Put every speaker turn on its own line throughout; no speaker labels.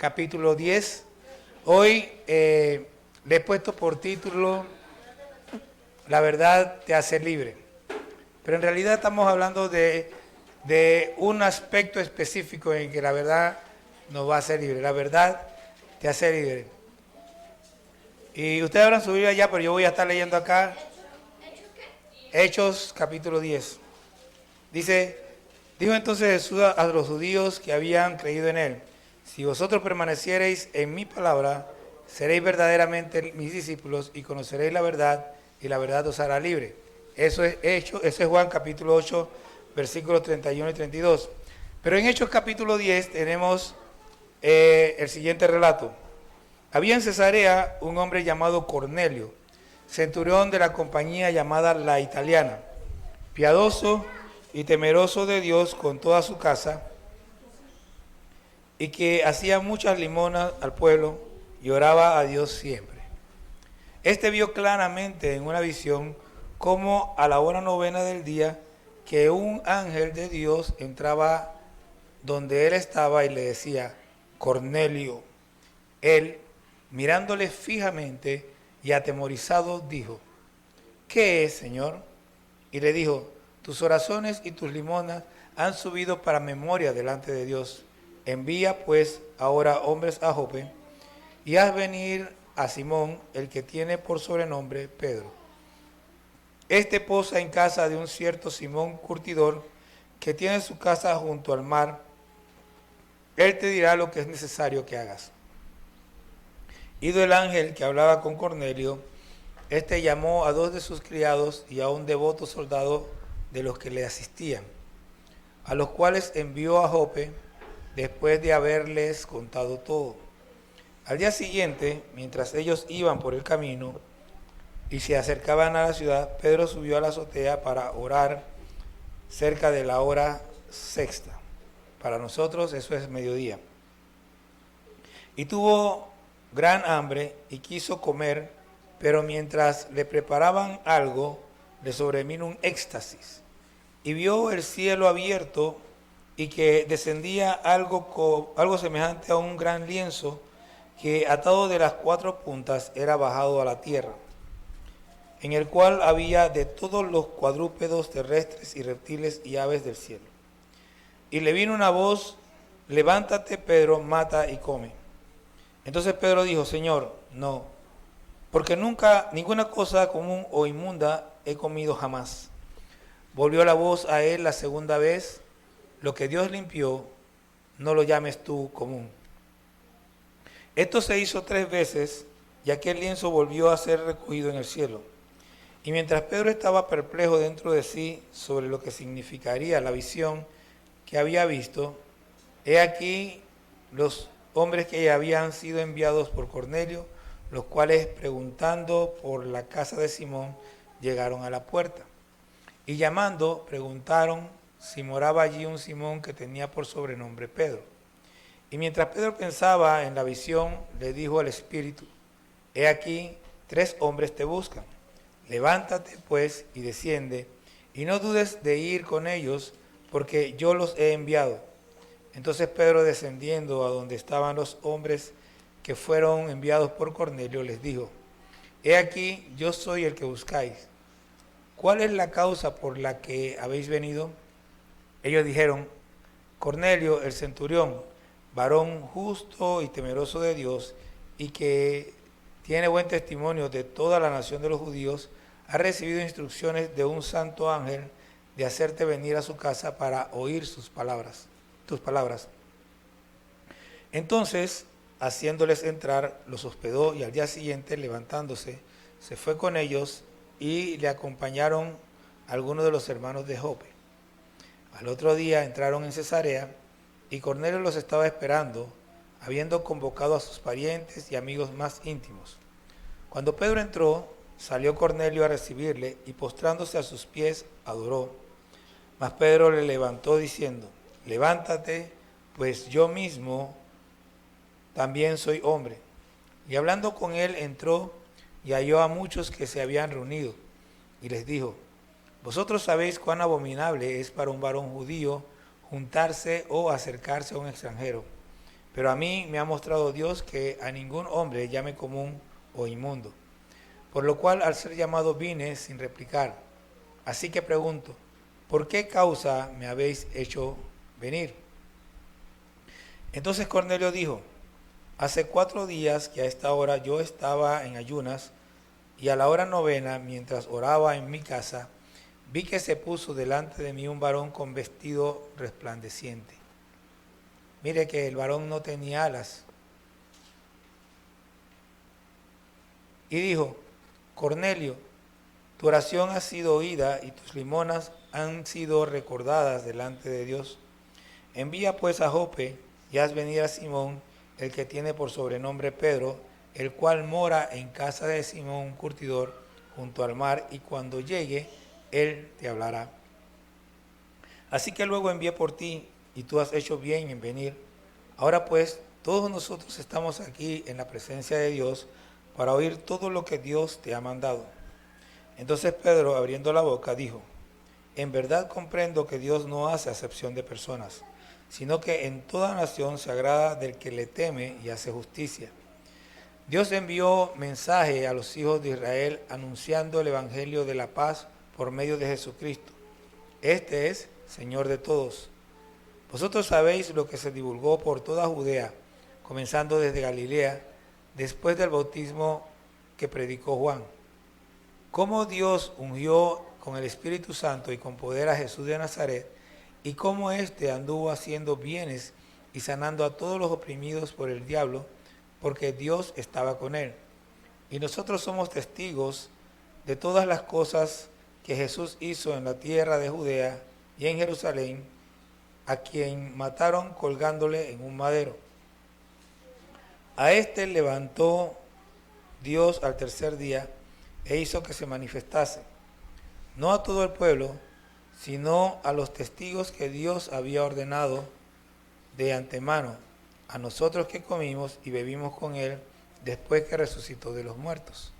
capítulo 10. Hoy le he puesto por título La verdad te hace libre. Pero en realidad estamos hablando de un aspecto específico en que la verdad nos va a hacer libre. La verdad te hace libre. Y ustedes habrán subido allá, pero yo voy a estar leyendo acá. Hechos capítulo 10. Dice, dijo entonces Jesús a los judíos que habían creído en él: si vosotros permaneciereis en mi palabra, seréis verdaderamente mis discípulos y conoceréis la verdad, y la verdad os hará libre. Eso es Juan capítulo 8, versículos 31 y 32. Pero en Hechos capítulo 10 tenemos el siguiente relato. Había en Cesarea un hombre llamado Cornelio, centurión de la compañía llamada La Italiana, piadoso y temeroso de Dios con toda su casa, y que hacía muchas limonas al pueblo y oraba a Dios siempre. Este vio claramente en una visión como a la hora novena del día que un ángel de Dios entraba donde él estaba y le decía: Cornelio. Él, mirándole fijamente y atemorizado, dijo: ¿qué es, Señor? Y le dijo: tus oraciones y tus limonas han subido para memoria delante de Dios. Envía pues ahora hombres a Jope y haz venir a Simón, el que tiene por sobrenombre Pedro. Este posa en casa de un cierto Simón curtidor, que tiene su casa junto al mar. Él te dirá lo que es necesario que hagas. Ido el ángel que hablaba con Cornelio, este llamó a 2 de sus criados y a un devoto soldado de los que le asistían, a los cuales envió a Jope después de haberles contado todo. Al día siguiente, mientras ellos iban por el camino y se acercaban a la ciudad, Pedro subió a la azotea para orar cerca de la hora sexta. Para nosotros eso es mediodía. Y tuvo gran hambre y quiso comer, pero mientras le preparaban algo, le sobrevino un éxtasis. Y vio el cielo abierto y que descendía algo semejante a un gran lienzo que, atado de las 4 puntas, era bajado a la tierra, en el cual había de todos los cuadrúpedos terrestres y reptiles y aves del cielo. Y le vino una voz: levántate, Pedro, mata y come. Entonces Pedro dijo: Señor, no, porque nunca ninguna cosa común o inmunda he comido jamás. Volvió la voz a él la segunda vez: lo que Dios limpió, no lo llames tú común. Esto se hizo 3 veces, y aquel lienzo volvió a ser recogido en el cielo. Y mientras Pedro estaba perplejo dentro de sí sobre lo que significaría la visión que había visto, he aquí los hombres que habían sido enviados por Cornelio, los cuales, preguntando por la casa de Simón, llegaron a la puerta. Y llamando, preguntaron si moraba allí un Simón que tenía por sobrenombre Pedro. Y mientras Pedro pensaba en la visión, le dijo al Espíritu: he aquí 3 hombres te buscan. Levántate pues y desciende, y no dudes de ir con ellos, porque yo los he enviado. Entonces Pedro, descendiendo a donde estaban los hombres que fueron enviados por Cornelio, les dijo: he aquí, yo soy el que buscáis. ¿Cuál es la causa por la que habéis venido? Ellos dijeron: Cornelio, el centurión, varón justo y temeroso de Dios, y que tiene buen testimonio de toda la nación de los judíos, ha recibido instrucciones de un santo ángel de hacerte venir a su casa para oír tus palabras. Entonces, haciéndoles entrar, los hospedó, y al día siguiente, levantándose, se fue con ellos, y le acompañaron algunos de los hermanos de Jope. Al otro día entraron en Cesarea, y Cornelio los estaba esperando, habiendo convocado a sus parientes y amigos más íntimos. Cuando Pedro entró, salió Cornelio a recibirle, y postrándose a sus pies, adoró. Mas Pedro le levantó diciendo: levántate, pues yo mismo también soy hombre. Y hablando con él, entró y halló a muchos que se habían reunido, y les dijo: vosotros sabéis cuán abominable es para un varón judío juntarse o acercarse a un extranjero. Pero a mí me ha mostrado Dios que a ningún hombre llame común o inmundo. Por lo cual al ser llamado vine sin replicar. Así que pregunto, ¿por qué causa me habéis hecho venir? Entonces Cornelio dijo, hace 4 días que a esta hora yo estaba en ayunas, y a la hora novena, mientras oraba en mi casa, vi que se puso delante de mí un varón con vestido resplandeciente. Mire que el varón no tenía alas. Y dijo, Cornelio, tu oración ha sido oída y tus limonas han sido recordadas delante de Dios. Envía pues a Jope y haz venir a Simón, el que tiene por sobrenombre Pedro, el cual mora en casa de Simón, un curtidor, junto al mar, y cuando llegue, él te hablará. Así que luego envié por ti, y tú has hecho bien en venir. Ahora pues, todos nosotros estamos aquí en la presencia de Dios para oír todo lo que Dios te ha mandado. Entonces Pedro, abriendo la boca, dijo, en verdad comprendo que Dios no hace acepción de personas, sino que en toda nación se agrada del que le teme y hace justicia. Dios envió mensaje a los hijos de Israel anunciando el evangelio de la paz por medio de Jesucristo. Este es Señor de todos. Vosotros sabéis lo que se divulgó por toda Judea, comenzando desde Galilea, después del bautismo que predicó Juan. Cómo Dios ungió con el Espíritu Santo y con poder a Jesús de Nazaret, y cómo éste anduvo haciendo bienes y sanando a todos los oprimidos por el diablo, porque Dios estaba con él. Y nosotros somos testigos de todas las cosas que Jesús hizo en la tierra de Judea y en Jerusalén, a quien mataron colgándole en un madero. A este levantó Dios al tercer día e hizo que se manifestase, no a todo el pueblo, sino a los testigos que Dios había ordenado de antemano, a nosotros que comimos y bebimos con él después que resucitó de los muertos.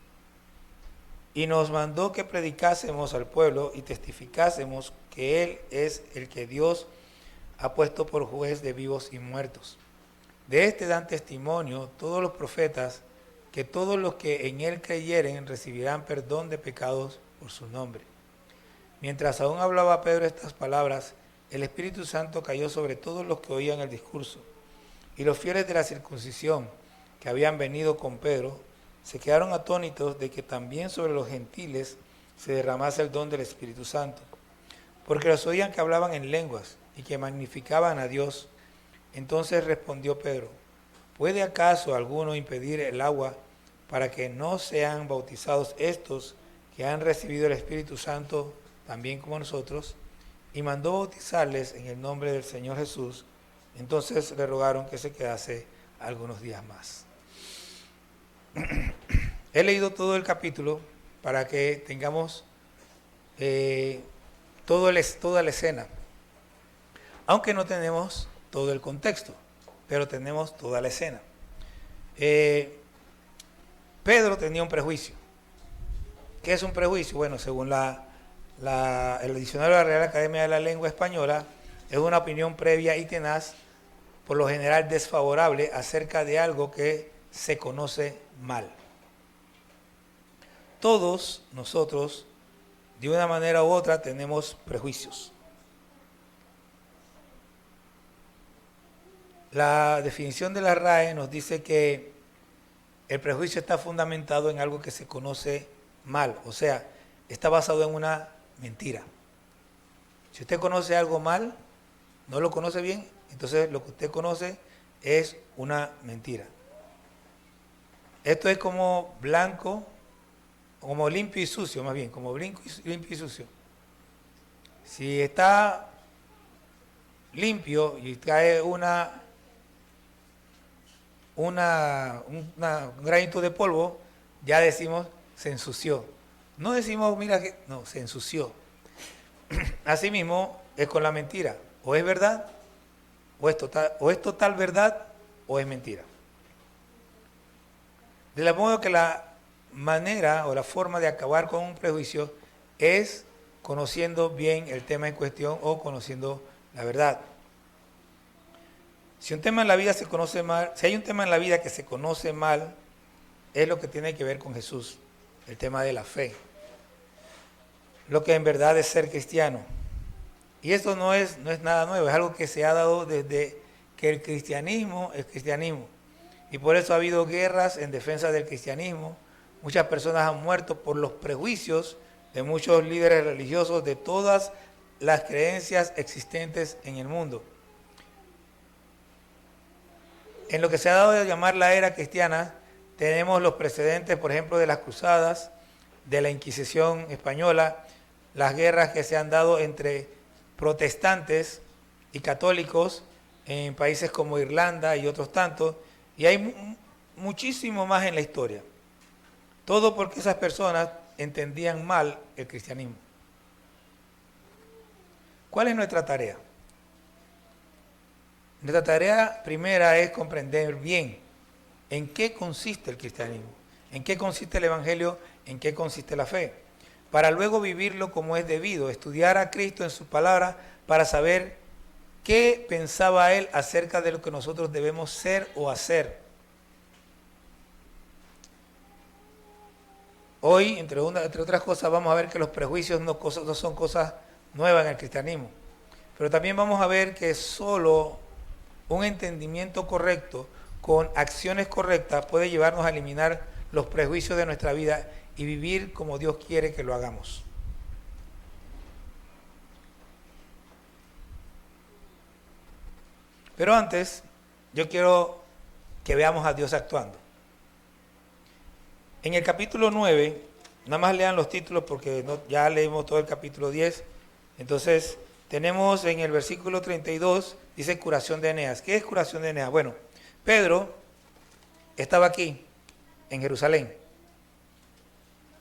Y nos mandó que predicásemos al pueblo y testificásemos que él es el que Dios ha puesto por juez de vivos y muertos. De este dan testimonio todos los profetas, que todos los que en él creyeren recibirán perdón de pecados por su nombre. Mientras aún hablaba Pedro estas palabras, el Espíritu Santo cayó sobre todos los que oían el discurso. Y los fieles de la circuncisión, que habían venido con Pedro, se quedaron atónitos de que también sobre los gentiles se derramase el don del Espíritu Santo, porque los oían que hablaban en lenguas y que magnificaban a Dios. Entonces respondió Pedro, ¿puede acaso alguno impedir el agua para que no sean bautizados estos que han recibido el Espíritu Santo también como nosotros? Y mandó bautizarles en el nombre del Señor Jesús. Entonces le rogaron que se quedase algunos días más. He leído todo el capítulo para que tengamos toda la escena, aunque no tenemos todo el contexto, pero tenemos toda la escena. Pedro tenía un prejuicio. ¿Qué es un prejuicio? Bueno, según el diccionario de la Real Academia de la Lengua Española, es una opinión previa y tenaz, por lo general desfavorable, acerca de algo que se conoce mal. Todos nosotros, de una manera u otra, tenemos prejuicios. La definición de la RAE nos dice que el prejuicio está fundamentado en algo que se conoce mal, o sea, está basado en una mentira. Si usted conoce algo mal, no lo conoce bien, entonces lo que usted conoce es una mentira. Esto es como blanco, como limpio y sucio, más bien, como limpio y sucio. Si está limpio y cae un granito de polvo, ya decimos se ensució. No decimos, mira que no, se ensució. Asimismo es con la mentira, o es verdad, o es total verdad, o es mentira. De modo que la manera o la forma de acabar con un prejuicio es conociendo bien el tema en cuestión o conociendo la verdad. Si un tema en la vida se conoce mal, si hay un tema en la vida que se conoce mal, es lo que tiene que ver con Jesús, el tema de la fe. Lo que en verdad es ser cristiano. Y esto no es nada nuevo, es algo que se ha dado desde que el cristianismo es cristianismo. Y por eso ha habido guerras en defensa del cristianismo. Muchas personas han muerto por los prejuicios de muchos líderes religiosos de todas las creencias existentes en el mundo. En lo que se ha dado a llamar la era cristiana, tenemos los precedentes, por ejemplo, de las cruzadas, de la Inquisición española, las guerras que se han dado entre protestantes y católicos en países como Irlanda y otros tantos, y hay muchísimo más en la historia. Todo porque esas personas entendían mal el cristianismo. ¿Cuál es nuestra tarea? Nuestra tarea primera es comprender bien en qué consiste el cristianismo, en qué consiste el evangelio, en qué consiste la fe, para luego vivirlo como es debido, estudiar a Cristo en su palabra para saber qué pensaba Él acerca de lo que nosotros debemos ser o hacer. Hoy, entre otras cosas, vamos a ver que los prejuicios no son cosas nuevas en el cristianismo, pero también vamos a ver que solo un entendimiento correcto con acciones correctas puede llevarnos a eliminar los prejuicios de nuestra vida y vivir como Dios quiere que lo hagamos. Pero antes, yo quiero que veamos a Dios actuando. En el capítulo 9, nada más lean los títulos porque ya leímos todo el capítulo 10, entonces tenemos en el versículo 32, dice curación de Eneas. ¿Qué es curación de Eneas? Bueno, Pedro estaba aquí, en Jerusalén.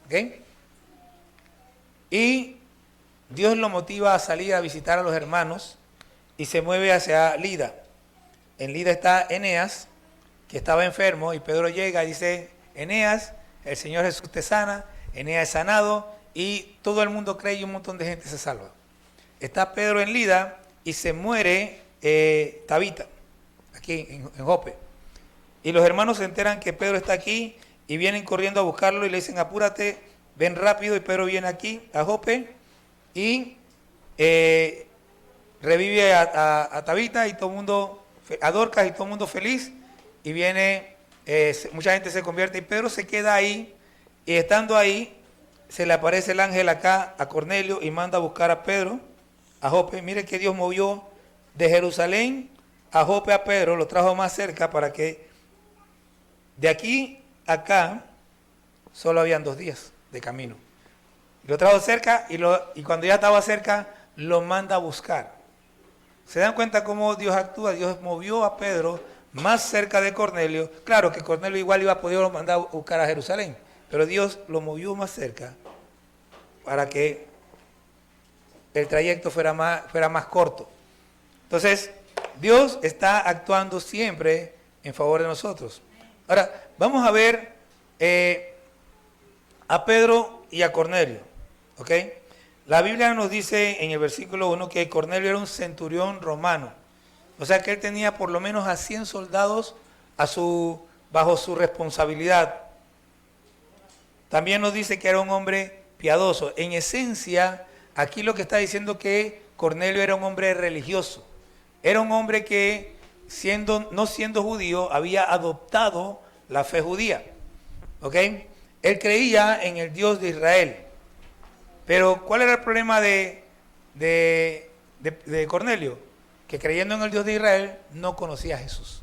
¿Ok? Y Dios lo motiva a salir a visitar a los hermanos y se mueve hacia Lida. En Lida está Eneas, que estaba enfermo, y Pedro llega y dice, Eneas, el Señor Jesús te sana, Eneas es sanado, y todo el mundo cree y un montón de gente se salva. Está Pedro en Lida y se muere Tabita, aquí en Jope. Y los hermanos se enteran que Pedro está aquí y vienen corriendo a buscarlo y le dicen, apúrate, ven rápido. Y Pedro viene aquí a Jope y revive a Tabita y todo el mundo, a Dorcas y todo el mundo feliz. Y viene, mucha gente se convierte y Pedro se queda ahí. Y estando ahí, se le aparece el ángel acá a Cornelio y manda a buscar a Pedro, a Jope. Mire que Dios movió de Jerusalén a Jope a Pedro, lo trajo más cerca para que de aquí a acá solo habían 2 días de camino. Lo trajo cerca y cuando ya estaba cerca lo manda a buscar. ¿Se dan cuenta cómo Dios actúa? Dios movió a Pedro más cerca de Cornelio. Claro que Cornelio igual iba a poder mandar a buscar a Jerusalén, pero Dios lo movió más cerca para que el trayecto fuera más corto. Entonces, Dios está actuando siempre en favor de nosotros. Ahora, vamos a ver a Pedro y a Cornelio. ¿Ok? La Biblia nos dice en el versículo 1 que Cornelio era un centurión romano. O sea que él tenía por lo menos a 100 soldados bajo su responsabilidad. También nos dice que era un hombre piadoso. En esencia, aquí lo que está diciendo que Cornelio era un hombre religioso. Era un hombre que, no siendo judío, había adoptado la fe judía. ¿Ok? Él creía en el Dios de Israel. Pero, ¿cuál era el problema de Cornelio? Que creyendo en el Dios de Israel, no conocía a Jesús.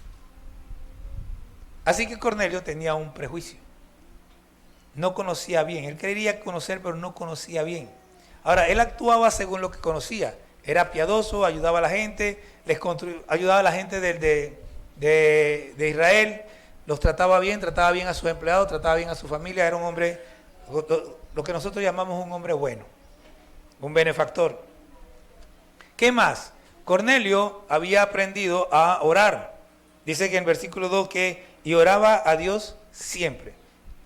Así que Cornelio tenía un prejuicio. No conocía bien. Él quería conocer, pero no conocía bien. Ahora, él actuaba según lo que conocía. Era piadoso, ayudaba a la gente, ayudaba a la gente de Israel, los trataba bien a sus empleados, trataba bien a su familia. Era un hombre, lo que nosotros llamamos un hombre bueno, un benefactor. ¿Qué más? Cornelio había aprendido a orar. Dice que en versículo 2 y oraba a Dios siempre.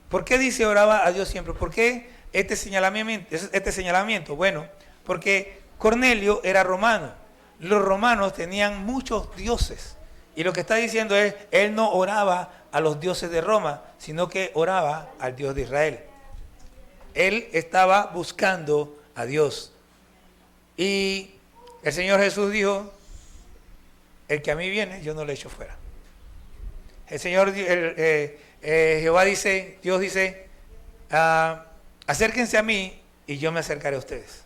¿Por qué dice oraba a Dios siempre? ¿Por qué este señalamiento? Bueno, porque Cornelio era romano. Los romanos tenían muchos dioses Y lo que está diciendo es, él no oraba a los dioses de Roma, sino que oraba al Dios de Israel. Él estaba buscando a Dios. Y el Señor Jesús dijo, el que a mí viene, yo no le echo fuera. El Señor, Jehová dice, Dios dice, acérquense a mí y yo me acercaré a ustedes.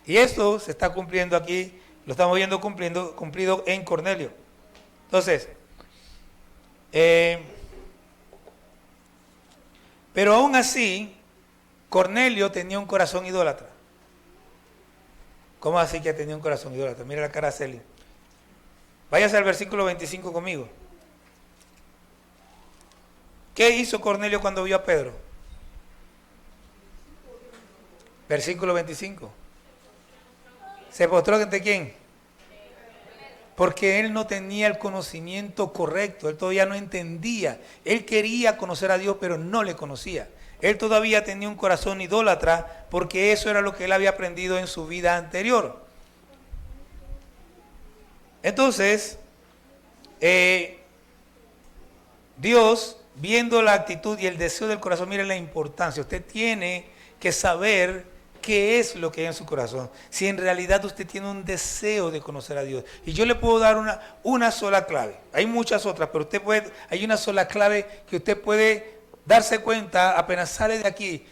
Y esto se está cumpliendo aquí, lo estamos viendo cumplido en Cornelio. Entonces, pero aún así, Cornelio tenía un corazón idólatra. ¿Cómo así que tenía un corazón idólatra? Mira la cara de Celia. Váyase al versículo 25 conmigo. ¿Qué hizo Cornelio cuando vio a Pedro? Versículo 25. ¿Se postró ante quién? Porque él no tenía el conocimiento correcto, él todavía no entendía. Él quería conocer a Dios, pero no le conocía. Él todavía tenía un corazón idólatra, porque eso era lo que él había aprendido en su vida anterior. Entonces, Dios, viendo la actitud y el deseo del corazón, mire la importancia. Usted tiene que saber qué es lo que hay en su corazón. Si en realidad usted tiene un deseo de conocer a Dios. Y yo le puedo dar una sola clave. Hay muchas otras, pero hay una sola clave que usted puede darse cuenta apenas sale de aquí.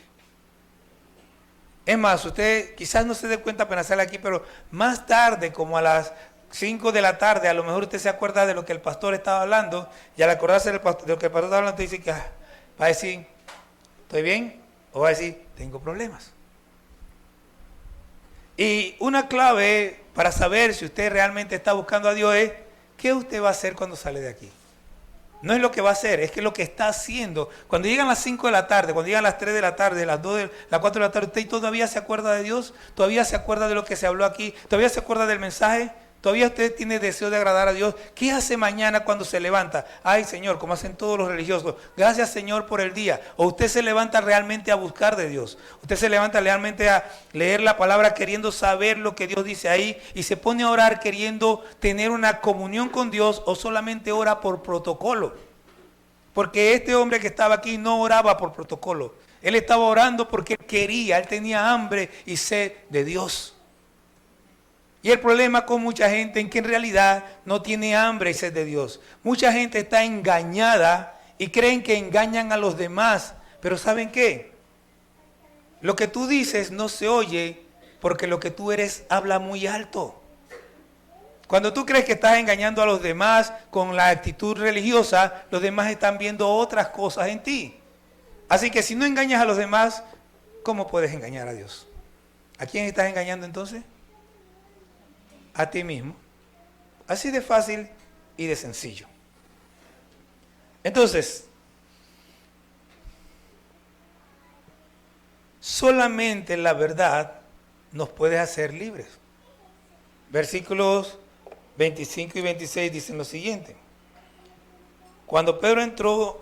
Es más, usted quizás no se dé cuenta apenas sale aquí, pero más tarde, como a las 5 de la tarde, a lo mejor usted se acuerda de lo que el pastor estaba hablando, y al acordarse de lo que el pastor estaba hablando, usted dice que va a decir, ¿estoy bien? O va a decir, tengo problemas. Y una clave para saber si usted realmente está buscando a Dios es, ¿qué usted va a hacer cuando sale de aquí? No es lo que va a hacer, es que lo que está haciendo. Cuando llegan las 5 de la tarde, cuando llegan las 3 de la tarde, las 2 las 4 de la tarde, ¿usted todavía se acuerda de Dios? ¿Todavía se acuerda de lo que se habló aquí? ¿Todavía se acuerda del mensaje? ¿Todavía usted tiene deseo de agradar a Dios? ¿Qué hace mañana cuando se levanta? Ay, Señor, como hacen todos los religiosos, gracias, Señor, por el día. ¿O usted se levanta realmente a buscar de Dios? ¿Usted se levanta realmente a leer la palabra queriendo saber lo que Dios dice ahí y se pone a orar queriendo tener una comunión con Dios, o solamente ora por protocolo? Porque este hombre que estaba aquí no oraba por protocolo. Él estaba orando porque él quería, él tenía hambre y sed de Dios. Y el problema con mucha gente es que en realidad no tiene hambre y sed de Dios. Mucha gente está engañada y creen que engañan a los demás. Pero ¿saben qué? Lo que tú dices no se oye porque lo que tú eres habla muy alto. Cuando tú crees que estás engañando a los demás con la actitud religiosa, los demás están viendo otras cosas en ti. Así que si no engañas a los demás, ¿cómo puedes engañar a Dios? ¿A quién estás engañando entonces? A ti mismo. Así de fácil y de sencillo. Entonces, solamente la verdad nos puede hacer libres. Versículos 25 y 26 dicen lo siguiente. Cuando Pedro entró,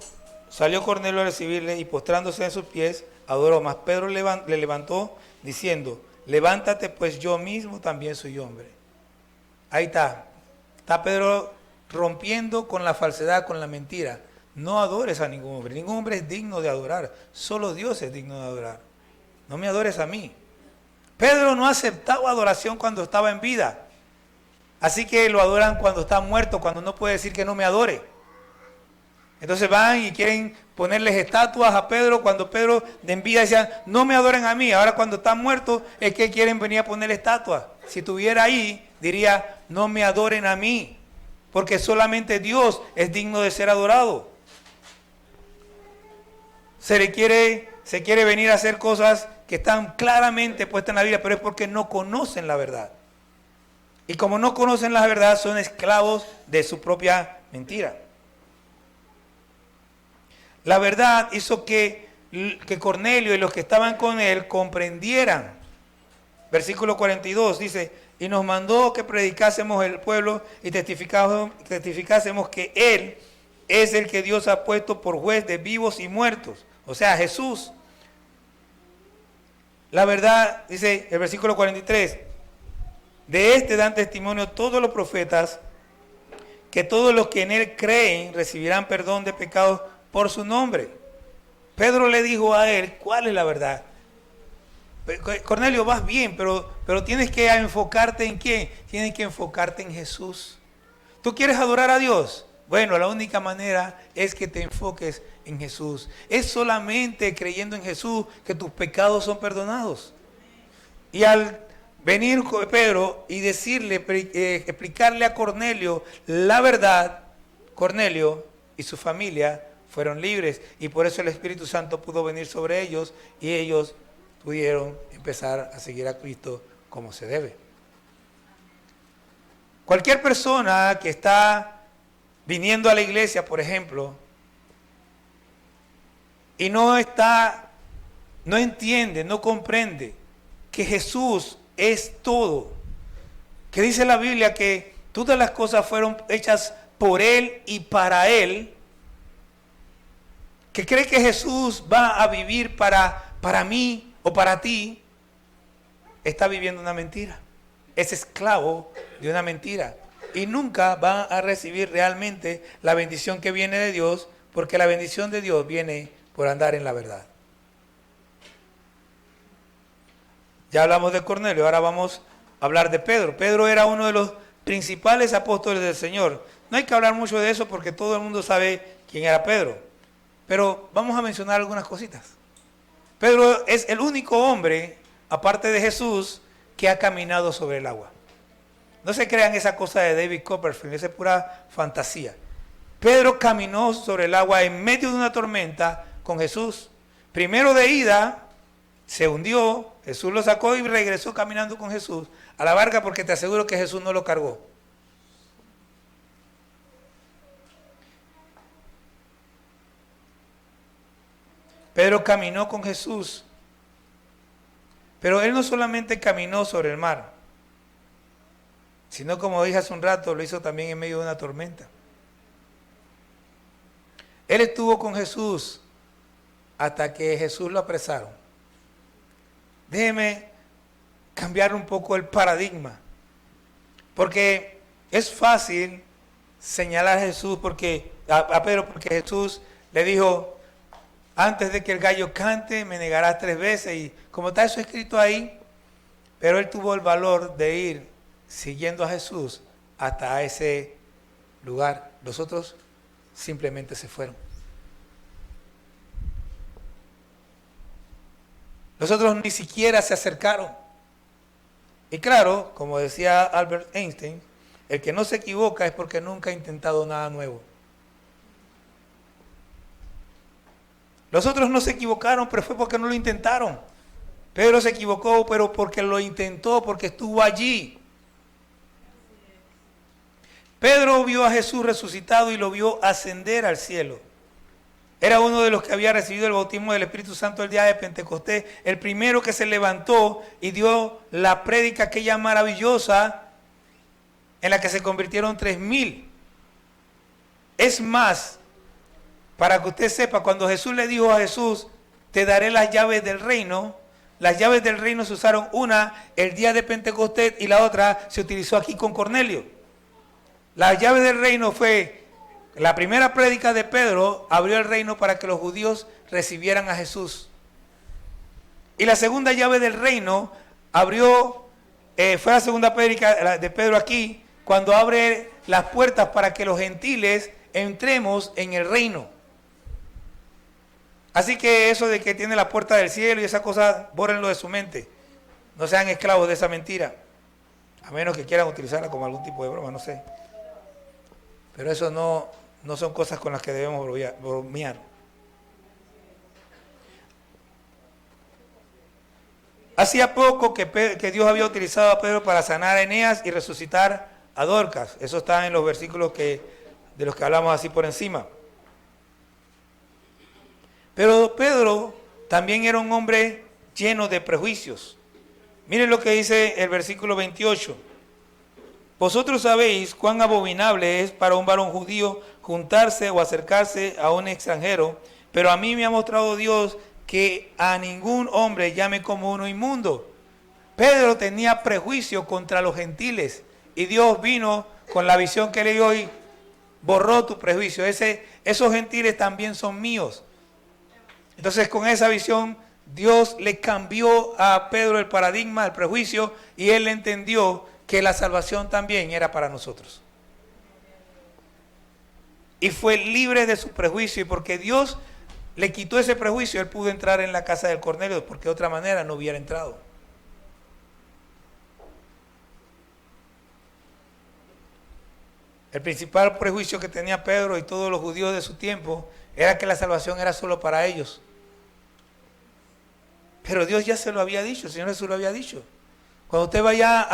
salió Cornelio a recibirle y postrándose en sus pies, adoró. Mas Pedro le levantó diciendo, levántate, pues yo mismo también soy hombre. Ahí está. Está Pedro rompiendo con la falsedad, con la mentira. No adores a ningún hombre. Ningún hombre es digno de adorar. Solo Dios es digno de adorar. No me adores a mí. Pedro no aceptaba adoración cuando estaba en vida. Así que lo adoran cuando está muerto, cuando no puede decir que no me adore. Entonces van y quieren ponerles estatuas a Pedro cuando Pedro en vida decía, no me adoren a mí. Ahora cuando está muerto es que quieren venir a poner estatuas. Si estuviera ahí, diría, no me adoren a mí, porque solamente Dios es digno de ser adorado. Se quiere venir a hacer cosas que están claramente puestas en la Biblia, pero es porque no conocen la verdad. Y como no conocen la verdad, son esclavos de su propia mentira. La verdad hizo que Cornelio y los que estaban con él comprendieran. Versículo 42 dice, y nos mandó que predicásemos el pueblo y testificásemos que Él es el que Dios ha puesto por juez de vivos y muertos. O sea, Jesús. La verdad, dice el versículo 43, de este dan testimonio todos los profetas que todos los que en él creen recibirán perdón de pecados por su nombre. Pedro le dijo a él, ¿cuál es la verdad? Cornelio, vas bien, pero tienes que enfocarte en quién. Tienes que enfocarte en Jesús. ¿Tú quieres adorar a Dios? Bueno, la única manera es que te enfoques en Jesús. Es solamente creyendo en Jesús que tus pecados son perdonados. Y al venir Pedro y decirle, explicarle a Cornelio la verdad, Cornelio y su familia fueron libres. Y por eso el Espíritu Santo pudo venir sobre ellos y ellos pudieron empezar a seguir a Cristo como se debe. Cualquier persona que está viniendo a la iglesia, por ejemplo, y no entiende, no comprende que Jesús es todo, que dice la Biblia que todas las cosas fueron hechas por Él y para Él, que cree que Jesús va a vivir para mí o para ti, está viviendo una mentira. Es esclavo de una mentira y nunca va a recibir realmente la bendición que viene de Dios, porque la bendición de Dios viene por andar en la verdad. Ya hablamos de Cornelio, ahora vamos a hablar de Pedro. Pedro era uno de los principales apóstoles del Señor. No hay que hablar mucho de eso porque todo el mundo sabe quién era Pedro, pero vamos a mencionar algunas cositas. Pedro es el único hombre, aparte de Jesús, que ha caminado sobre el agua. No se crean esa cosa de David Copperfield, esa es pura fantasía. Pedro caminó sobre el agua en medio de una tormenta con Jesús. Primero de ida, se hundió, Jesús lo sacó y regresó caminando con Jesús a la barca, porque te aseguro que Jesús no lo cargó. Pedro caminó con Jesús, pero él no solamente caminó sobre el mar, sino, como dije hace un rato, lo hizo también en medio de una tormenta. Él estuvo con Jesús hasta que Jesús lo apresaron. Déjeme cambiar un poco el paradigma, porque es fácil señalar a Jesús, a Pedro, porque Jesús le dijo: antes de que el gallo cante, me negarás 3 veces. Y como está eso escrito ahí, pero él tuvo el valor de ir siguiendo a Jesús hasta ese lugar. Los otros simplemente se fueron. Los otros ni siquiera se acercaron. Y claro, como decía Albert Einstein, el que no se equivoca es porque nunca ha intentado nada nuevo. Los otros no se equivocaron, pero fue porque no lo intentaron. Pedro se equivocó, pero porque lo intentó, porque estuvo allí. Pedro vio a Jesús resucitado y lo vio ascender al cielo. Era uno de los que había recibido el bautismo del Espíritu Santo el día de Pentecostés, el primero que se levantó y dio la prédica aquella maravillosa en la que se convirtieron 3,000. Es más, para que usted sepa, cuando Jesús le dijo a Jesús: te daré las llaves del reino, las llaves del reino se usaron, una el día de Pentecostés y la otra se utilizó aquí con Cornelio. Las llaves del reino fue la primera prédica de Pedro, abrió el reino para que los judíos recibieran a Jesús. Y la segunda llave del reino fue la segunda prédica de Pedro aquí, cuando abre las puertas para que los gentiles entremos en el reino. Así que eso de que tiene la puerta del cielo y esa cosa, bórrenlo de su mente. No sean esclavos de esa mentira. A menos que quieran utilizarla como algún tipo de broma, no sé. Pero eso no son cosas con las que debemos bromear. Hacía poco que Dios había utilizado a Pedro para sanar a Eneas y resucitar a Dorcas. Eso está en los versículos de los que hablamos así por encima. Pero Pedro también era un hombre lleno de prejuicios. Miren lo que dice el versículo 28. Vosotros sabéis cuán abominable es para un varón judío juntarse o acercarse a un extranjero, pero a mí me ha mostrado Dios que a ningún hombre llame como uno inmundo. Pedro tenía prejuicio contra los gentiles y Dios vino con la visión que le dio y borró tu prejuicio. Esos gentiles también son míos. Entonces con esa visión Dios le cambió a Pedro el paradigma, el prejuicio, y él entendió que la salvación también era para nosotros. Y fue libre de su prejuicio, y porque Dios le quitó ese prejuicio, él pudo entrar en la casa del Cornelio, porque de otra manera no hubiera entrado. El principal prejuicio que tenía Pedro y todos los judíos de su tiempo era que la salvación era solo para ellos. Pero Dios ya se lo había dicho, el Señor Jesús lo había dicho. Cuando usted vaya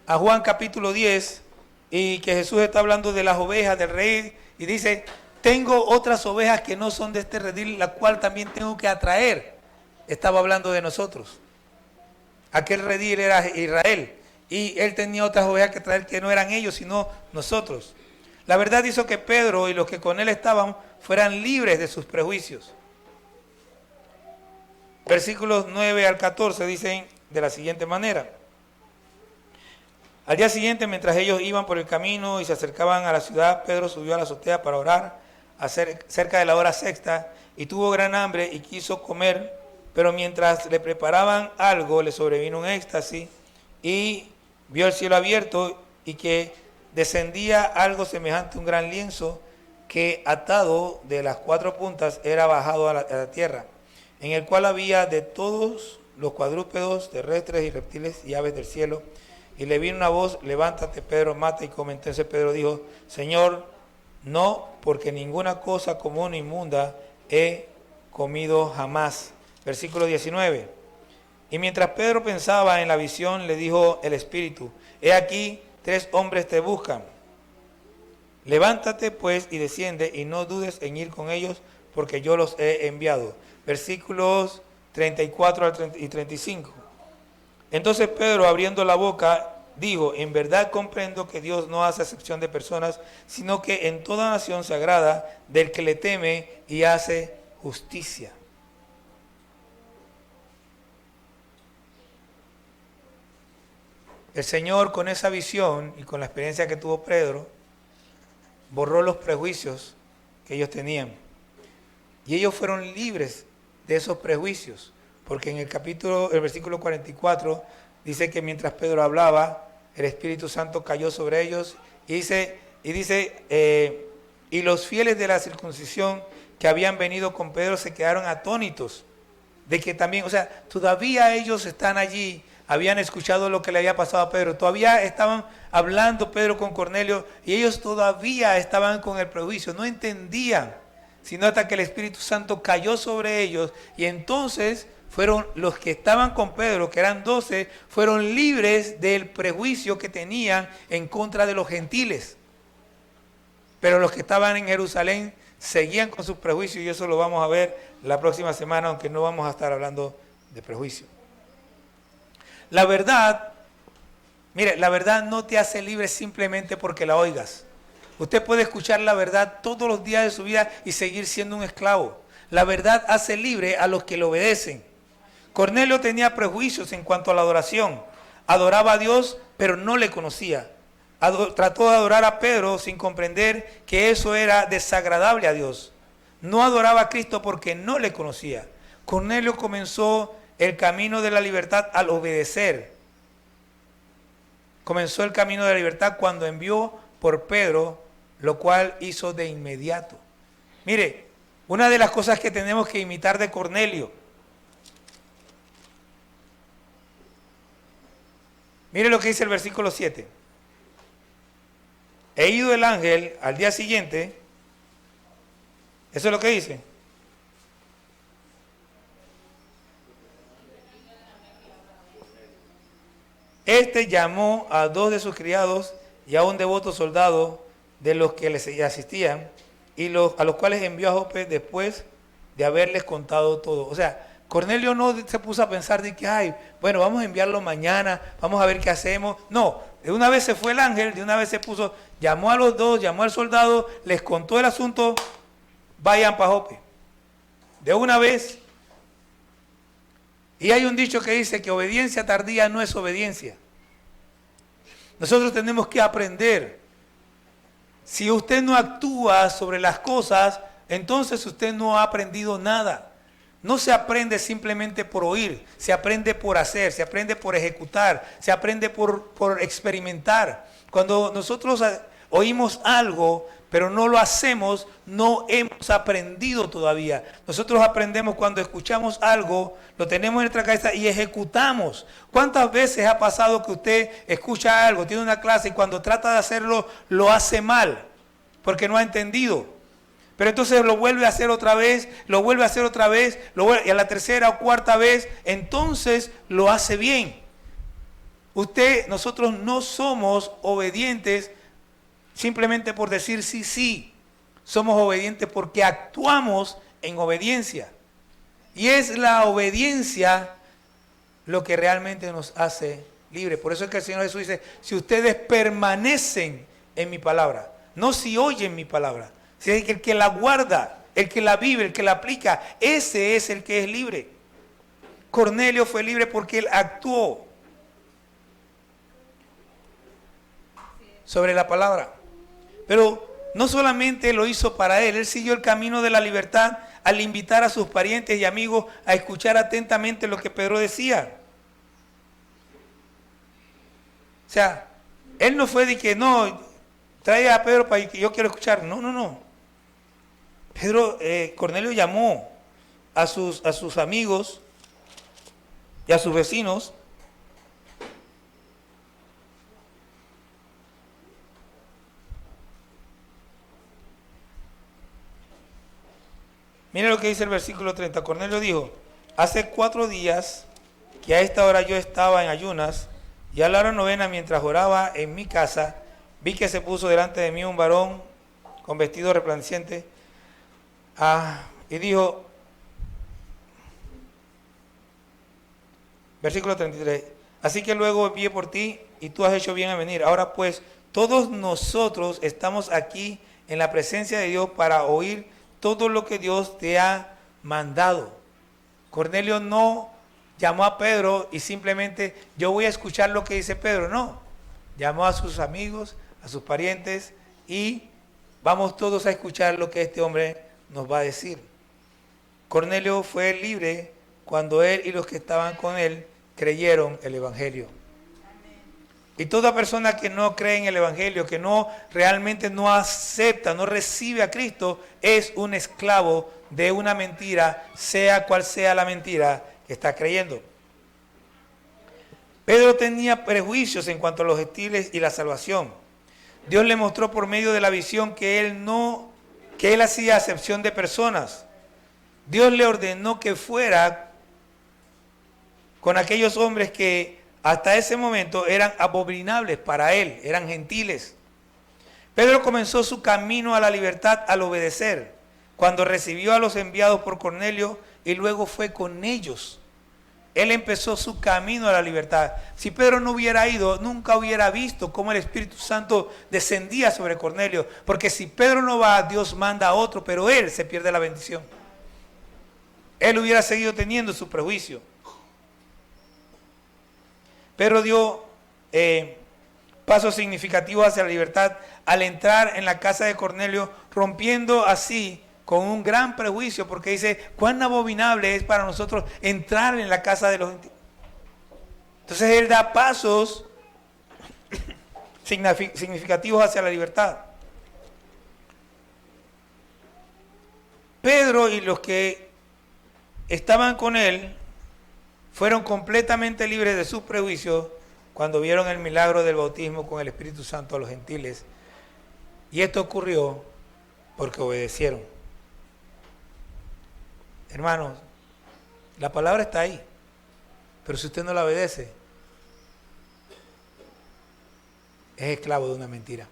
a Juan capítulo 10 y que Jesús está hablando de las ovejas del rey y dice, tengo otras ovejas que no son de este redil, la cual también tengo que atraer. Estaba hablando de nosotros. Aquel redil era Israel y él tenía otras ovejas que traer que no eran ellos sino nosotros. La verdad hizo que Pedro y los que con él estaban fueran libres de sus prejuicios. Versículos 9 al 14 dicen de la siguiente manera. Al día siguiente, mientras ellos iban por el camino y se acercaban a la ciudad, Pedro subió a la azotea para orar cerca de la hora sexta y tuvo gran hambre y quiso comer, pero mientras le preparaban algo le sobrevino un éxtasis y vio el cielo abierto y que descendía algo semejante a un gran lienzo que atado de las cuatro puntas era bajado a la tierra, en el cual había de todos los cuadrúpedos, terrestres y reptiles y aves del cielo. Y le vino una voz, levántate Pedro, mata y come. Entonces Pedro dijo, Señor, no, porque ninguna cosa común o inmunda he comido jamás. Versículo 19. Y mientras Pedro pensaba en la visión, le dijo el Espíritu, he aquí, 3 hombres te buscan. Levántate pues y desciende y no dudes en ir con ellos, porque yo los he enviado. Versículos 34 y 35. Entonces Pedro, abriendo la boca, dijo, en verdad comprendo que Dios no hace acepción de personas, sino que en toda nación se agrada del que le teme y hace justicia. El Señor, con esa visión y con la experiencia que tuvo Pedro, borró los prejuicios que ellos tenían. Y ellos fueron libres de esos prejuicios, porque en el versículo 44 dice que mientras Pedro hablaba, el Espíritu Santo cayó sobre ellos y dice, y los fieles de la circuncisión que habían venido con Pedro se quedaron atónitos de que también, o sea, todavía ellos están allí, habían escuchado lo que le había pasado a Pedro, todavía estaban hablando Pedro con Cornelio y ellos todavía estaban con el prejuicio, no entendían, sino hasta que el Espíritu Santo cayó sobre ellos y entonces fueron los que estaban con Pedro, que eran 12, fueron libres del prejuicio que tenían en contra de los gentiles. Pero los que estaban en Jerusalén seguían con sus prejuicios y eso lo vamos a ver la próxima semana, aunque no vamos a estar hablando de prejuicio. La verdad, mire, la verdad no te hace libre simplemente porque la oigas. Usted puede escuchar la verdad todos los días de su vida y seguir siendo un esclavo. La verdad hace libre a los que le obedecen. Cornelio tenía prejuicios en cuanto a la adoración. Adoraba a Dios, pero no le conocía. Trató de adorar a Pedro sin comprender que eso era desagradable a Dios. No adoraba a Cristo porque no le conocía. Cornelio comenzó el camino de la libertad al obedecer. Comenzó el camino de la libertad cuando envió por Pedro, lo cual hizo de inmediato. Mire, una de las cosas que tenemos que imitar de Cornelio, mire lo que dice el versículo 7. He ido el ángel al día siguiente, eso es lo que dice. Este llamó a 2 de sus criados y a un devoto soldado de los que les asistían, y a los cuales envió a Jope después de haberles contado todo. O sea, Cornelio no se puso a pensar de que, ay, bueno, vamos a enviarlo mañana, vamos a ver qué hacemos. No, de una vez se fue el ángel, de una vez se puso, llamó a los 2, llamó al soldado, les contó el asunto, vayan para Jope. De una vez. Y hay un dicho que dice que obediencia tardía no es obediencia. Nosotros tenemos que aprender Si usted no actúa sobre las cosas, entonces usted no ha aprendido nada. No se aprende simplemente por oír, se aprende por hacer, se aprende por ejecutar, se aprende por experimentar. Cuando nosotros oímos algo, pero no lo hacemos, no hemos aprendido todavía. Nosotros aprendemos cuando escuchamos algo, lo tenemos en nuestra cabeza y ejecutamos. ¿Cuántas veces ha pasado que usted escucha algo, tiene una clase y cuando trata de hacerlo, lo hace mal? Porque no ha entendido. Pero entonces lo vuelve a hacer otra vez, lo vuelve a hacer otra vez, y a la tercera o cuarta vez, entonces lo hace bien. Nosotros no somos obedientes simplemente por decir sí, sí. Somos obedientes porque actuamos en obediencia. Y es la obediencia lo que realmente nos hace libres. Por eso es que el Señor Jesús dice, si ustedes permanecen en mi palabra, no si oyen mi palabra, sino que el que la guarda, el que la vive, el que la aplica, ese es el que es libre. Cornelio fue libre porque él actuó sobre la palabra. Pero no solamente lo hizo para él siguió el camino de la libertad al invitar a sus parientes y amigos a escuchar atentamente lo que Pedro decía. O sea, él no fue de que no, trae a Pedro para que yo quiero escuchar. No, no, no. Cornelio llamó a sus amigos y a sus vecinos. Mira lo que dice el versículo 30. Cornelio dijo, hace 4 días que a esta hora yo estaba en ayunas y a la hora novena mientras oraba en mi casa, vi que se puso delante de mí un varón con vestido resplandeciente y dijo, versículo 33, así que luego envié por ti y tú has hecho bien en venir. Ahora pues, todos nosotros estamos aquí en la presencia de Dios para oír todo lo que Dios te ha mandado. Cornelio no llamó a Pedro y simplemente yo voy a escuchar lo que dice Pedro. No, llamó a sus amigos, a sus parientes y vamos todos a escuchar lo que este hombre nos va a decir. Cornelio fue libre cuando él y los que estaban con él creyeron el Evangelio. Y toda persona que no cree en el Evangelio, que realmente no acepta, no recibe a Cristo, es un esclavo de una mentira, sea cual sea la mentira que está creyendo. Pedro tenía prejuicios en cuanto a los gentiles y la salvación. Dios le mostró por medio de la visión que él hacía acepción de personas. Dios le ordenó que fuera con aquellos hombres que hasta ese momento eran abominables para él, eran gentiles. Pedro comenzó su camino a la libertad al obedecer, cuando recibió a los enviados por Cornelio y luego fue con ellos. Él empezó su camino a la libertad. Si Pedro no hubiera ido, nunca hubiera visto cómo el Espíritu Santo descendía sobre Cornelio, porque si Pedro no va, Dios manda a otro, pero él se pierde la bendición. Él hubiera seguido teniendo su prejuicio. Pedro dio pasos significativos hacia la libertad al entrar en la casa de Cornelio, rompiendo así con un gran prejuicio, porque dice, cuán abominable es para nosotros entrar en la casa de los gentiles. Entonces él da pasos significativos hacia la libertad. Pedro y los que estaban con él fueron completamente libres de sus prejuicios cuando vieron el milagro del bautismo con el Espíritu Santo a los gentiles. Y esto ocurrió porque obedecieron. Hermanos, la palabra está ahí, pero si usted no la obedece, es esclavo de una mentira.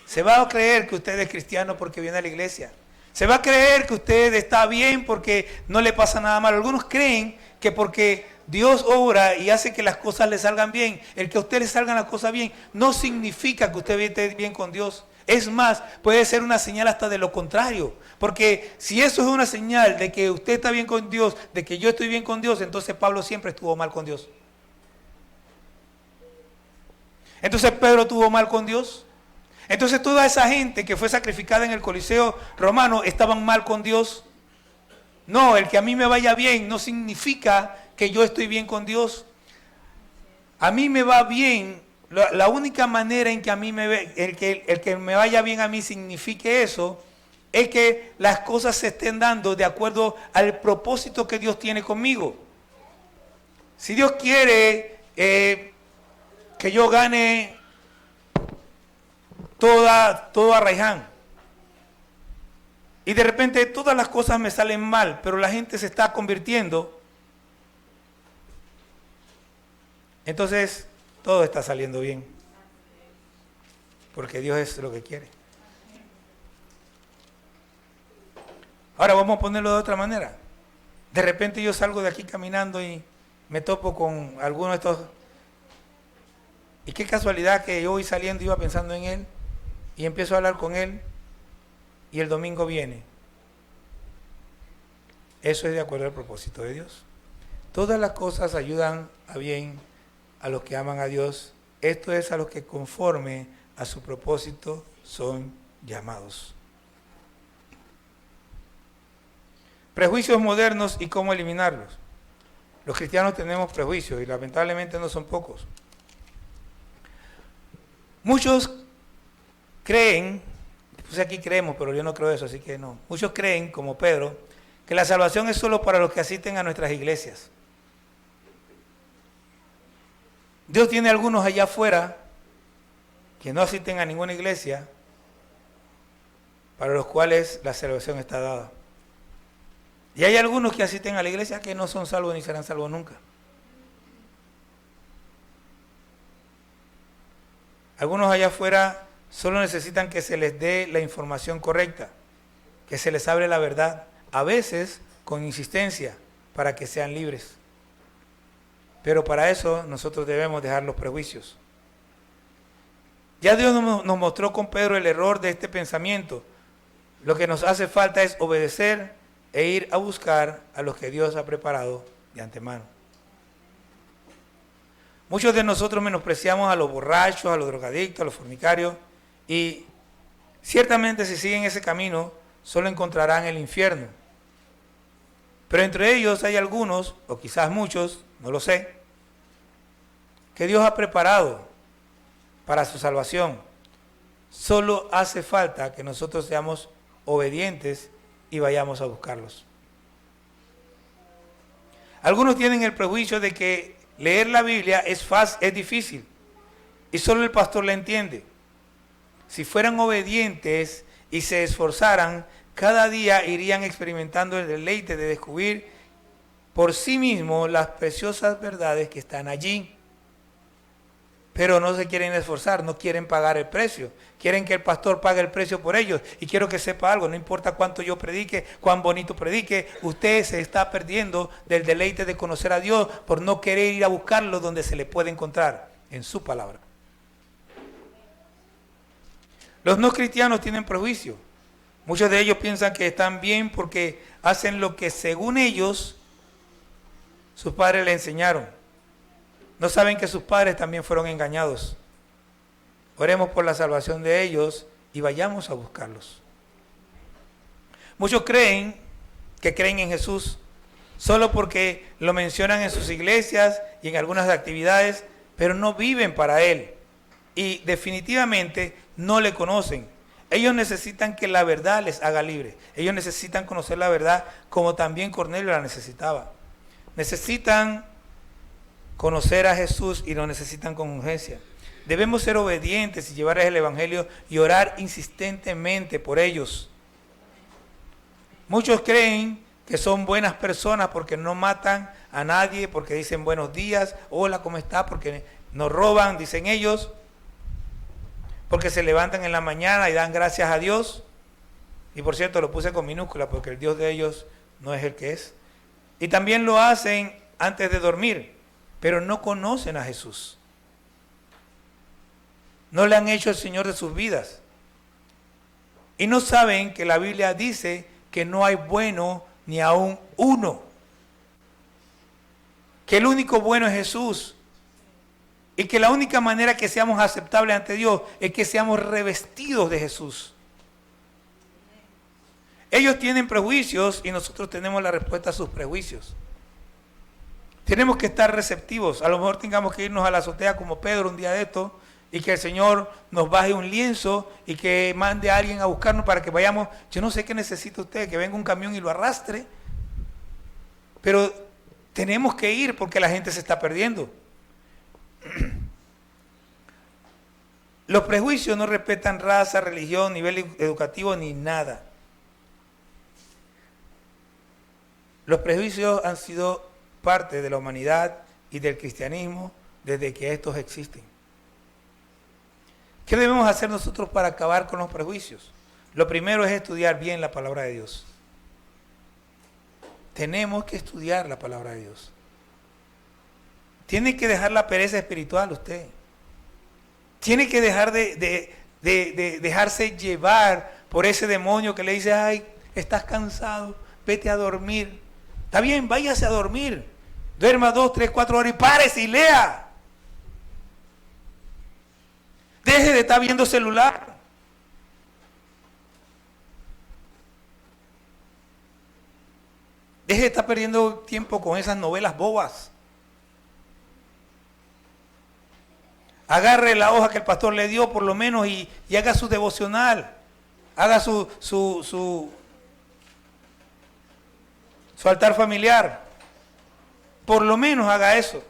Se va a creer que usted es cristiano porque viene a la iglesia. Se va a creer que usted está bien porque no le pasa nada malo. Algunos creen que porque Dios obra y hace que las cosas le salgan bien, el que a usted le salgan las cosas bien, no significa que usted esté bien con Dios. Es más, puede ser una señal hasta de lo contrario. Porque si eso es una señal de que usted está bien con Dios, de que yo estoy bien con Dios, entonces Pablo siempre estuvo mal con Dios. Entonces Pedro estuvo mal con Dios. Entonces toda esa gente que fue sacrificada en el Coliseo romano estaban mal con Dios. No, el que a mí me vaya bien no significa que yo estoy bien con Dios. A mí me va bien, la única manera en que a mí el que me vaya bien a mí signifique eso, es que las cosas se estén dando de acuerdo al propósito que Dios tiene conmigo. Si Dios quiere que yo gane todo a Raiján, y de repente todas las cosas me salen mal, pero la gente se está convirtiendo, entonces todo está saliendo bien, porque Dios es lo que quiere. Ahora vamos a ponerlo de otra manera. De repente yo salgo de aquí caminando y me topo con alguno de estos, y qué casualidad que yo voy saliendo iba pensando en él, y empiezo a hablar con él, y el domingo viene. Eso es de acuerdo al propósito de Dios. Todas las cosas ayudan a bien a los que aman a Dios. Esto es a los que conforme a su propósito son llamados. Prejuicios modernos y cómo eliminarlos. Los cristianos tenemos prejuicios y lamentablemente no son pocos. Muchos creen, pues aquí creemos, pero yo no creo eso, así que no. Muchos creen, como Pedro, que la salvación es solo para los que asisten a nuestras iglesias. Dios tiene algunos allá afuera que no asisten a ninguna iglesia, para los cuales la salvación está dada. Y hay algunos que asisten a la iglesia que no son salvos ni serán salvos nunca. Algunos allá afuera solo necesitan que se les dé la información correcta, que se les hable la verdad, a veces con insistencia, para que sean libres. Pero para eso nosotros debemos dejar los prejuicios. Ya Dios nos mostró con Pedro el error de este pensamiento. Lo que nos hace falta es obedecer e ir a buscar a los que Dios ha preparado de antemano. Muchos de nosotros menospreciamos a los borrachos, a los drogadictos, a los fornicarios, y ciertamente si siguen ese camino, solo encontrarán el infierno. Pero entre ellos hay algunos, o quizás muchos, no lo sé, que Dios ha preparado para su salvación. Solo hace falta que nosotros seamos obedientes y vayamos a buscarlos. Algunos tienen el prejuicio de que leer la Biblia es difícil y solo el pastor la entiende. Si fueran obedientes y se esforzaran, cada día irían experimentando el deleite de descubrir por sí mismos las preciosas verdades que están allí. Pero no se quieren esforzar, no quieren pagar el precio. Quieren que el pastor pague el precio por ellos. Y quiero que sepa algo, no importa cuánto yo predique, cuán bonito predique, usted se está perdiendo del deleite de conocer a Dios por no querer ir a buscarlo donde se le puede encontrar, en su palabra. Los no cristianos tienen prejuicio. Muchos de ellos piensan que están bien porque hacen lo que según ellos sus padres le enseñaron. No saben que sus padres también fueron engañados. Oremos por la salvación de ellos y vayamos a buscarlos. Muchos creen que creen en Jesús solo porque lo mencionan en sus iglesias y en algunas actividades, pero no viven para Él y definitivamente no le conocen. Ellos necesitan que la verdad les haga libre. Ellos necesitan conocer la verdad como también Cornelio la necesitaba. Necesitan conocer a Jesús y lo necesitan con urgencia. Debemos ser obedientes y llevarles el evangelio y orar insistentemente por ellos. Muchos creen que son buenas personas porque no matan a nadie, porque dicen buenos días, hola, ¿cómo está? Porque no roban, dicen ellos, porque se levantan en la mañana y dan gracias a Dios. Y por cierto, lo puse con minúscula porque el Dios de ellos no es el que es. Y también lo hacen antes de dormir, pero no conocen a Jesús. No le han hecho el Señor de sus vidas. Y no saben que la Biblia dice que no hay bueno ni aún uno. Que el único bueno es Jesús. Y que la única manera que seamos aceptables ante Dios es que seamos revestidos de Jesús. Ellos tienen prejuicios y nosotros tenemos la respuesta a sus prejuicios. Tenemos que estar receptivos. A lo mejor tengamos que irnos a la azotea como Pedro un día de esto y que el Señor nos baje un lienzo y que mande a alguien a buscarnos para que vayamos. Yo no sé qué necesita usted, que venga un camión y lo arrastre. Pero tenemos que ir porque la gente se está perdiendo. Los prejuicios no respetan raza, religión, nivel educativo ni nada. Los prejuicios han sido parte de la humanidad y del cristianismo desde que estos existen. ¿Qué debemos hacer nosotros para acabar con los prejuicios? Lo primero es estudiar bien la palabra de Dios. Tenemos que estudiar la palabra de Dios. Tiene que dejar la pereza espiritual usted. Tiene que dejar de dejarse llevar por ese demonio que le dice, ay, estás cansado, vete a dormir. Está bien, váyase a dormir. Duerma 2, 3, 4 horas y párese y lea. Deje de estar viendo celular. Deje de estar perdiendo tiempo con esas novelas bobas. Agarre la hoja que el pastor le dio por lo menos y haga su devocional. Haga su altar familiar. Por lo menos haga eso.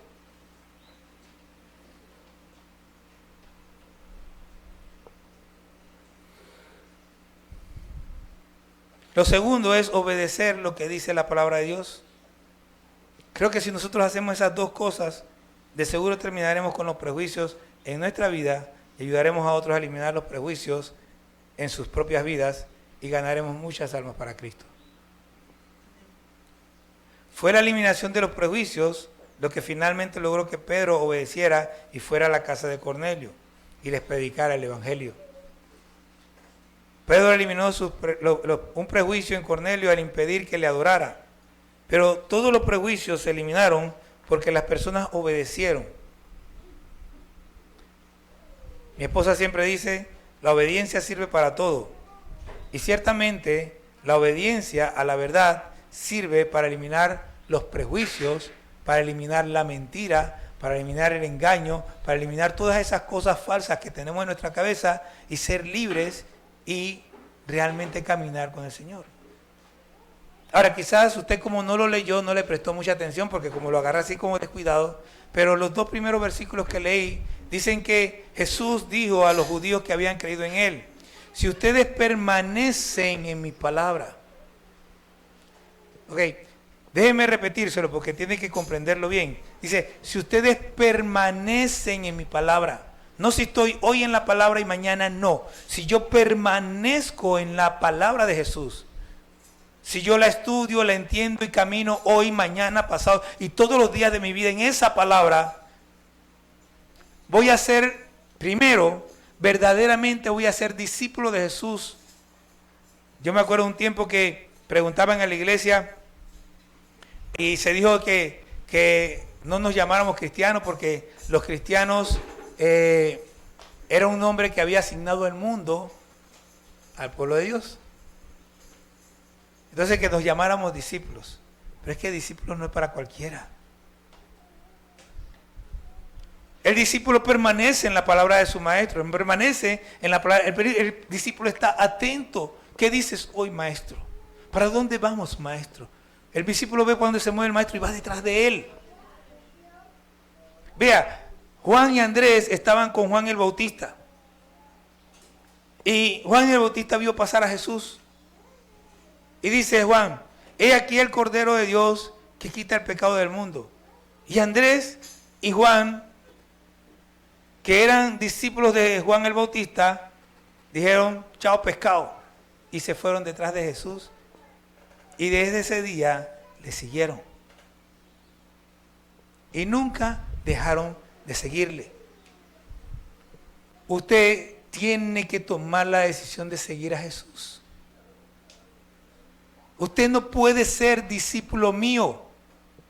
Lo segundo es obedecer lo que dice la palabra de Dios. Creo que si nosotros hacemos esas dos cosas, de seguro terminaremos con los prejuicios en nuestra vida y ayudaremos a otros a eliminar los prejuicios en sus propias vidas y ganaremos muchas almas para Cristo. Fue la eliminación de los prejuicios lo que finalmente logró que Pedro obedeciera y fuera a la casa de Cornelio y les predicara el Evangelio. Pedro eliminó un prejuicio en Cornelio al impedir que le adorara, pero todos los prejuicios se eliminaron porque las personas obedecieron. Mi esposa siempre dice, la obediencia sirve para todo. Y ciertamente la obediencia a la verdad sirve para eliminar los prejuicios, para eliminar la mentira, para eliminar el engaño, para eliminar todas esas cosas falsas que tenemos en nuestra cabeza y ser libres y realmente caminar con el Señor. Ahora, quizás usted como no lo leyó, no le prestó mucha atención porque como lo agarra así como descuidado, pero los dos primeros versículos que leí dicen que Jesús dijo a los judíos que habían creído en Él, si ustedes permanecen en mi palabra. Ok, déjenme repetírselo porque tiene que comprenderlo bien. Dice, si ustedes permanecen en mi palabra, no si estoy hoy en la palabra y mañana no. Si yo permanezco en la palabra de Jesús, si yo la estudio, la entiendo y camino hoy, mañana, pasado y todos los días de mi vida en esa palabra, voy a ser, primero, verdaderamente voy a ser discípulo de Jesús. Yo me acuerdo un tiempo que preguntaban en la iglesia y se dijo que no nos llamáramos cristianos porque los cristianos era un nombre que había asignado el mundo al pueblo de Dios. Entonces que nos llamáramos discípulos. Pero es que discípulo no es para cualquiera. El discípulo permanece en la palabra de su maestro, permanece en la palabra, el discípulo está atento. ¿Qué dices hoy, maestro? ¿Para dónde vamos, maestro? El discípulo ve cuando se mueve el maestro y va detrás de él. Vea, Juan y Andrés estaban con Juan el Bautista. Y Juan el Bautista vio pasar a Jesús. Y dice Juan, he aquí el Cordero de Dios que quita el pecado del mundo. Y Andrés y Juan, que eran discípulos de Juan el Bautista, dijeron, chao pescado. Y se fueron detrás de Jesús. Y desde ese día le siguieron. Y nunca dejaron de seguirle. Usted tiene que tomar la decisión de seguir a Jesús. Usted no puede ser discípulo mío.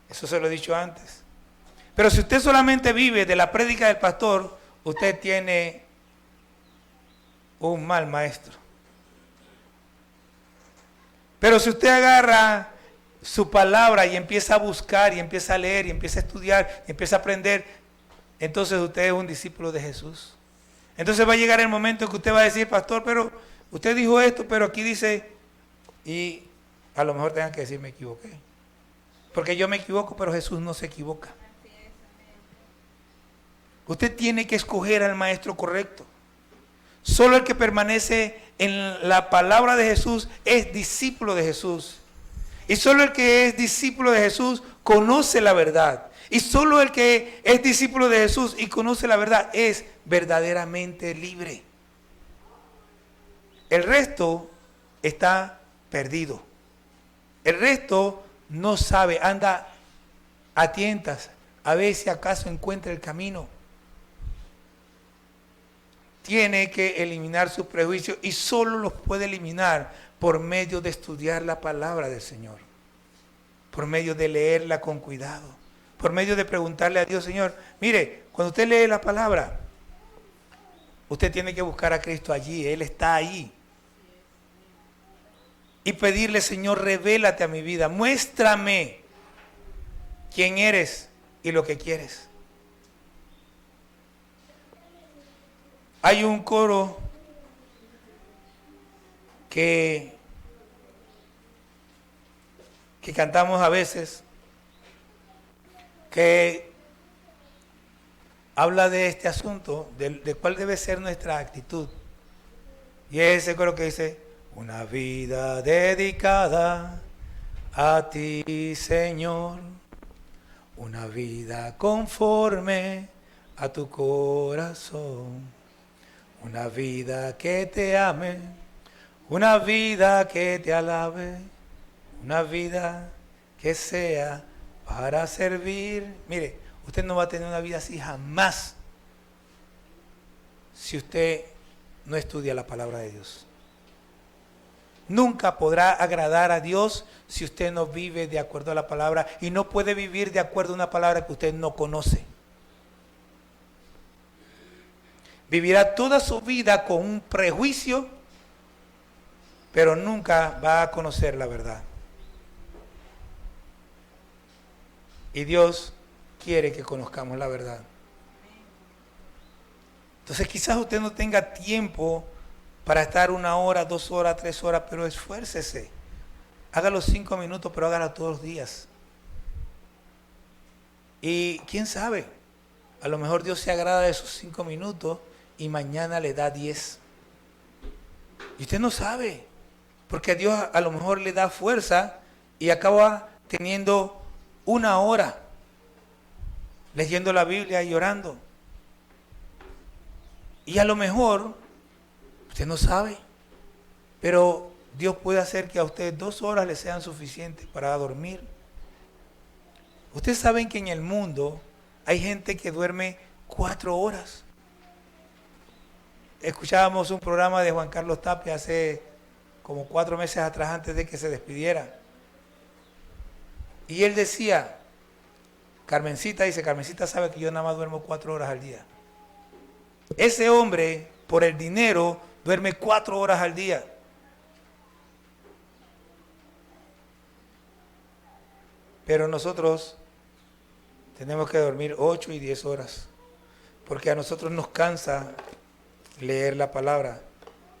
Eso se lo he dicho antes. Pero si usted solamente vive de la prédica del pastor, usted tiene un mal maestro. Pero si usted agarra su palabra y empieza a buscar y empieza a leer y empieza a estudiar y empieza a aprender, entonces usted es un discípulo de Jesús. Entonces va a llegar el momento en que usted va a decir, pastor, pero usted dijo esto, pero aquí dice, y a lo mejor tengan que decir, me equivoqué. Porque yo me equivoco, pero Jesús no se equivoca. Usted tiene que escoger al maestro correcto. Solo el que permanece en la palabra de Jesús es discípulo de Jesús. Y solo el que es discípulo de Jesús conoce la verdad. Y solo el que es discípulo de Jesús y conoce la verdad es verdaderamente libre. El resto está perdido. El resto no sabe, anda a tientas, a ver si acaso encuentra el camino. Tiene que eliminar sus prejuicios y solo los puede eliminar por medio de estudiar la palabra del Señor, por medio de leerla con cuidado, por medio de preguntarle a Dios, Señor, mire, cuando usted lee la palabra, usted tiene que buscar a Cristo allí, Él está ahí. Y pedirle, Señor, revélate a mi vida, muéstrame quién eres y lo que quieres. Hay un coro que cantamos a veces, que habla de este asunto, de cuál debe ser nuestra actitud. Y es ese coro que dice, una vida dedicada a ti, Señor, una vida conforme a tu corazón. Una vida que te ame, una vida que te alabe, una vida que sea para servir. Mire, usted no va a tener una vida así jamás si usted no estudia la palabra de Dios. Nunca podrá agradar a Dios si usted no vive de acuerdo a la palabra, y no puede vivir de acuerdo a una palabra que usted no conoce. Vivirá toda su vida con un prejuicio, pero nunca va a conocer la verdad. Y Dios quiere que conozcamos la verdad. Entonces quizás usted no tenga tiempo para estar 1 hora, 2 horas, 3 horas, pero esfuércese. Hágalo 5 minutos, pero hágalo todos los días. Y quién sabe, a lo mejor Dios se agrada de esos 5 minutos y mañana le da 10. Y usted no sabe, porque Dios a lo mejor le da fuerza y acaba teniendo 1 hora leyendo la Biblia y orando. Y a lo mejor, usted no sabe, pero Dios puede hacer que a usted 2 horas le sean suficientes para dormir. Ustedes saben que en el mundo hay gente que duerme 4 horas. Escuchábamos un programa de Juan Carlos Tapia hace como 4 meses atrás, antes de que se despidiera. Y él decía, Carmencita sabe que yo nada más duermo 4 horas al día. Ese hombre, por el dinero, duerme 4 horas al día. Pero nosotros tenemos que dormir 8 y 10 horas, porque a nosotros nos cansa leer la palabra.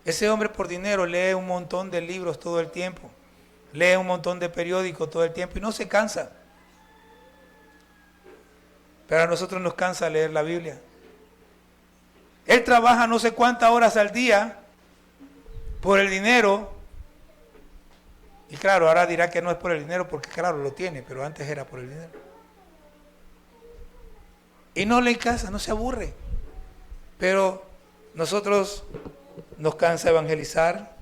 Ese hombre por dinero lee un montón de libros todo el tiempo, lee un montón de periódicos todo el tiempo y no se cansa. Pero a nosotros nos cansa leer la Biblia. Él trabaja no sé cuántas horas al día por el dinero. Y claro, ahora dirá que no es por el dinero porque claro, lo tiene, pero antes era por el dinero. Y no le cansa, no se aburre. Pero nosotros nos cansa evangelizar,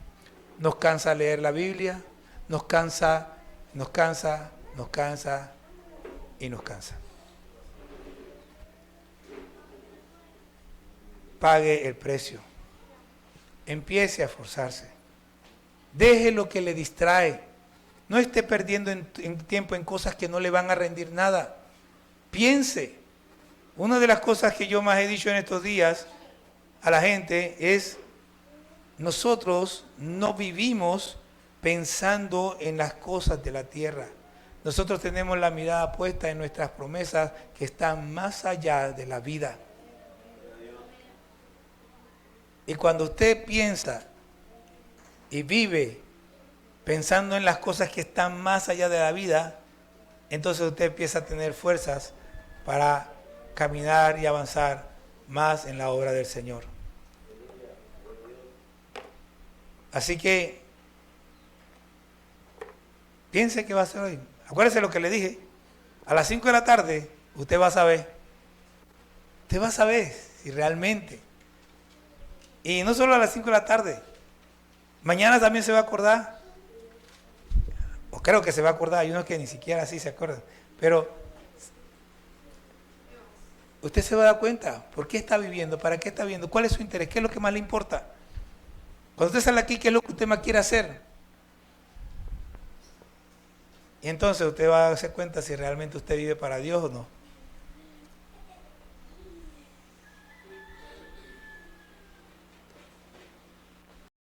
nos cansa leer la Biblia, nos cansa y nos cansa. Pague el precio. Empiece a esforzarse. Deje lo que le distrae. No esté perdiendo en tiempo en cosas que no le van a rendir nada. Piense, Una de las cosas que yo más he dicho en estos días a la gente es, nosotros no vivimos pensando en las cosas de la tierra. Nosotros tenemos la mirada puesta en nuestras promesas que están más allá de la vida. Y cuando usted piensa y vive pensando en las cosas que están más allá de la vida, entonces usted empieza a tener fuerzas para caminar y avanzar más en la obra del Señor. Así que piense qué va a hacer hoy. Acuérdese lo que le dije. A las 5 de la tarde usted va a saber. Usted va a saber si realmente. Y no solo a las 5 de la tarde. Mañana también se va a acordar. O creo que se va a acordar. Hay unos que ni siquiera así se acuerdan. Pero usted se va a dar cuenta. ¿Por qué está viviendo? ¿Para qué está viviendo? ¿Cuál es su interés? ¿Qué es lo que más le importa? Cuando usted sale aquí, ¿qué es lo que usted más quiere hacer? Y entonces usted va a darse cuenta si realmente usted vive para Dios o no.